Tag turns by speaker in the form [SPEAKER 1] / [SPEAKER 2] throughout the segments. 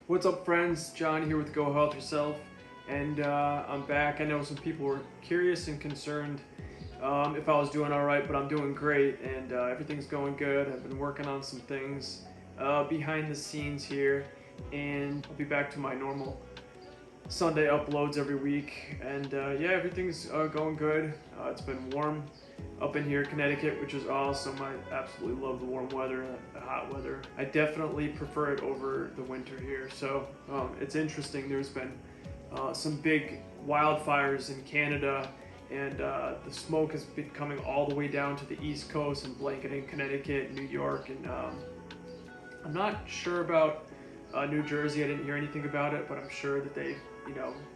[SPEAKER 1] What's up, friends? John here with Go Health Yourself, and I'm back. I know some people were curious and concerned if I was doing all right, but I'm doing great, and everything's going good. I've been working on some things behind the scenes here, and I'll be back to my normal Sunday uploads every week. And yeah, everything's going good. It's been warm up in here, Connecticut, which is awesome. I absolutely love the warm weather, the hot weather. I definitely prefer it over the winter here. So it's interesting. There's been some big wildfires in Canada, and the smoke has been coming all the way down to the East Coast and blanketing Connecticut, New York, and I'm not sure about New Jersey. I didn't hear anything about it, but I'm sure that they,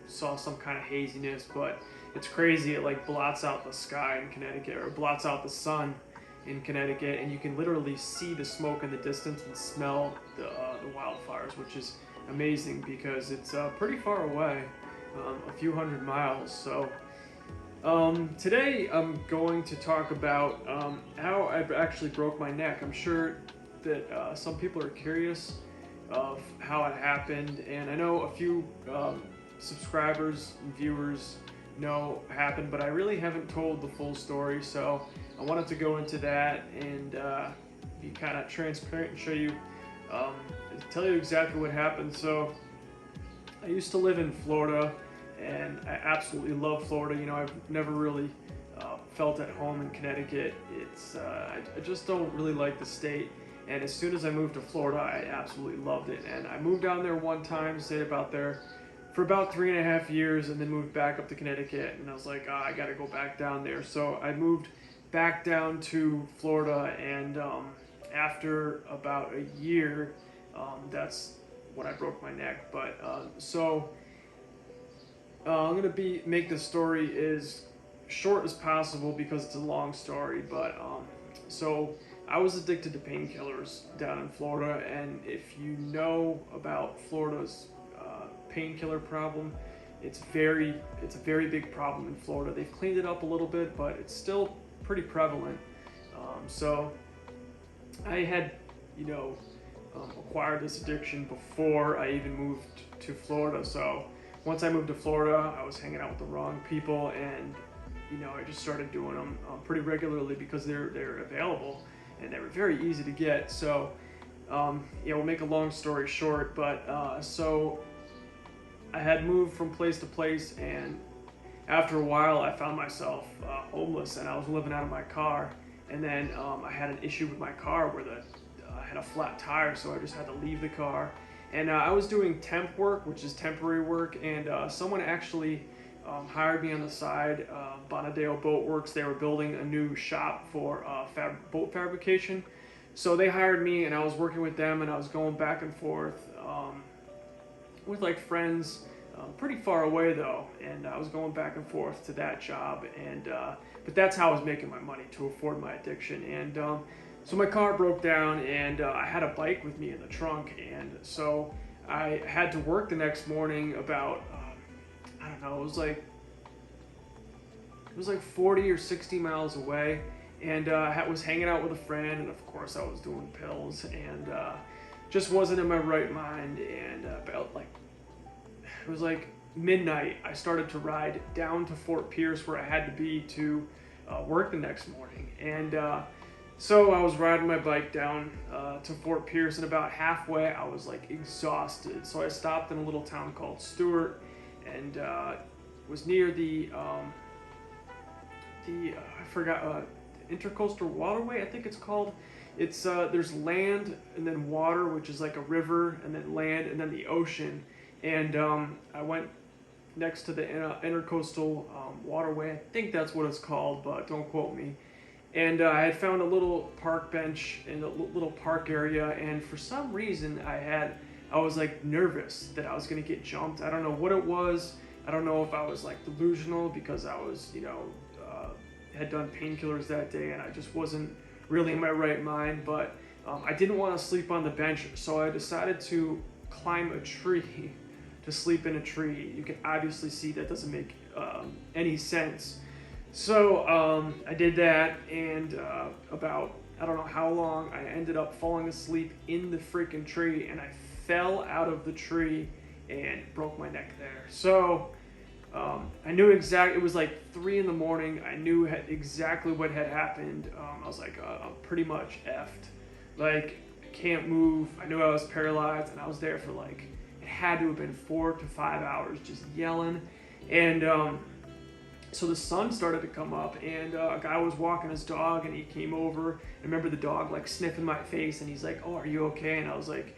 [SPEAKER 1] saw some kind of haziness. But it's crazy. It like blots out the sky in Connecticut, or blots out the sun in Connecticut, and you can literally see the smoke in the distance and smell the wildfires, which is amazing because it's pretty far away, a few hundred miles. So today I'm going to talk about how I actually broke my neck. I'm sure that some people are curious of how it happened, and I know a few subscribers and viewers know happened, but I really haven't told the full story, so I wanted to go into that and be kind of transparent and show you, tell you exactly what happened. So I used to live in Florida, and I absolutely love Florida. I've never really felt at home in Connecticut. It's I just don't really like the state. And as soon as I moved to Florida, I absolutely loved it. And I moved down there one time, stayed there for about 3.5 years, and then moved back up to Connecticut. And I was like, I gotta go back down there. So I moved back down to Florida, and after about a year, that's when I broke my neck. But I'm gonna make the story as short as possible because it's a long story. But so I was addicted to painkillers down in Florida, and if you know about Florida's painkiller problem, it's a very big problem in Florida. They've cleaned it up a little bit, but it's still pretty prevalent. So I had, acquired this addiction before I even moved to Florida. So once I moved to Florida, I was hanging out with the wrong people, and I just started doing them pretty regularly because they're available and they were very easy to get. So we'll make a long story short, but so I had moved from place to place, and after a while I found myself homeless, and I was living out of my car. And then I had an issue with my car where I had a flat tire, so I just had to leave the car. And I was doing temp work, which is temporary work, and someone actually hired me on the side. Bonadeo Boat Works, they were building a new shop for boat fabrication. So they hired me, and I was working with them, and I was going back and forth with like friends, pretty far away though, and I was going back and forth to that job, and but that's how I was making my money to afford my addiction. And so my car broke down, and I had a bike with me in the trunk, and so I had to work the next morning about I don't know, it was like 40 or 60 miles away, and I was hanging out with a friend, and of course I was doing pills, and just wasn't in my right mind. And about like, it was like midnight, I started to ride down to Fort Pierce, where I had to be to work the next morning. And so I was riding my bike down to Fort Pierce, and about halfway I was like exhausted. So I stopped in a little town called Stewart, and was near the I forgot, Intercoastal Waterway, I think it's called. It's there's land and then water, which is like a river, and then land, and then the ocean. And I went next to the Intercoastal Waterway. I think that's what it's called, but don't quote me. And I had found a little park bench in a little park area, and for some reason I was like nervous that I was gonna get jumped. I don't know what it was. I don't know if I was like delusional because I was, had done painkillers that day, and I just wasn't really in my right mind. But I didn't want to sleep on the bench, so I decided to climb a tree to sleep in a tree. You can obviously see that doesn't make any sense. So I did that, and about, I don't know how long, I ended up falling asleep in the freaking tree, and I fell out of the tree and broke my neck there. So I knew exactly, it was like 3 in the morning. I knew exactly what had happened. I was like, I'm pretty much effed. Like, I can't move. I knew I was paralyzed, and I was there for like, it had to have been 4 to 5 hours just yelling. And so the sun started to come up, and a guy was walking his dog, and he came over. I remember the dog like sniffing my face, and he's like, "Oh, are you okay?" And I was like,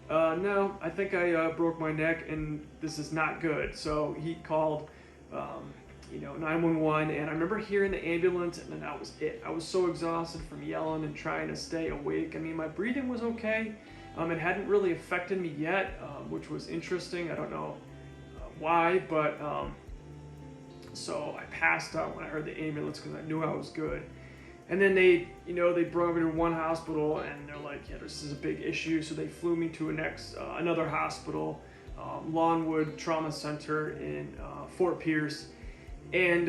[SPEAKER 1] "No, I think I broke my neck, and this is not good." So he called, 911, and I remember hearing the ambulance, and then that was it. I was so exhausted from yelling and trying to stay awake. I mean, my breathing was okay. It hadn't really affected me yet, which was interesting. I don't know why, but so I passed out when I heard the ambulance because I knew I was good. And then they brought me to one hospital, and they're like, "Yeah, this is a big issue." So they flew me to another hospital, Lawnwood Trauma Center in Fort Pierce. And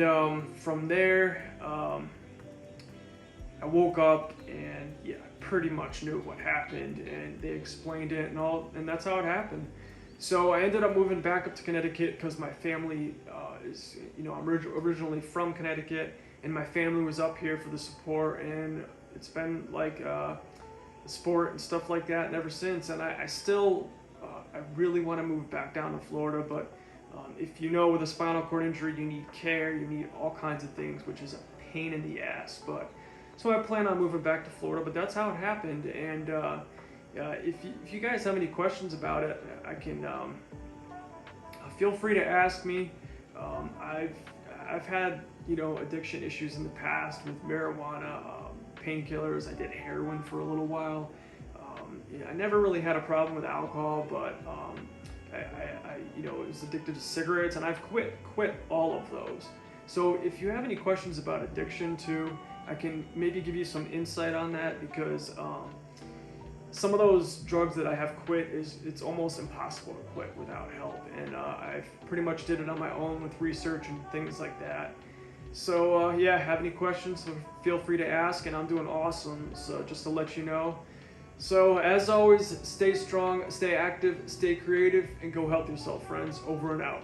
[SPEAKER 1] from there, I woke up, and yeah, I pretty much knew what happened, and they explained it and all, and that's how it happened. So I ended up moving back up to Connecticut because my family I'm originally from Connecticut, and my family was up here for the support, and it's been like sport and stuff like that, and ever since. And I still, I really want to move back down to Florida, but if you know, with a spinal cord injury, you need care, you need all kinds of things, which is a pain in the ass. But so I plan on moving back to Florida, but that's how it happened. And if you guys have any questions about it, I can feel free to ask me. I've had addiction issues in the past with marijuana, painkillers. I did heroin for a little while. I never really had a problem with alcohol, but I was addicted to cigarettes, and I've quit all of those. So if you have any questions about addiction too, I can maybe give you some insight on that, because some of those drugs that I have quit, it's almost impossible to quit without help, and I've pretty much did it on my own with research and things like that. So have any questions, so feel free to ask, and I'm doing awesome, so just to let you know. So as always, stay strong, stay active, stay creative, and go help yourself, friends. Over and out.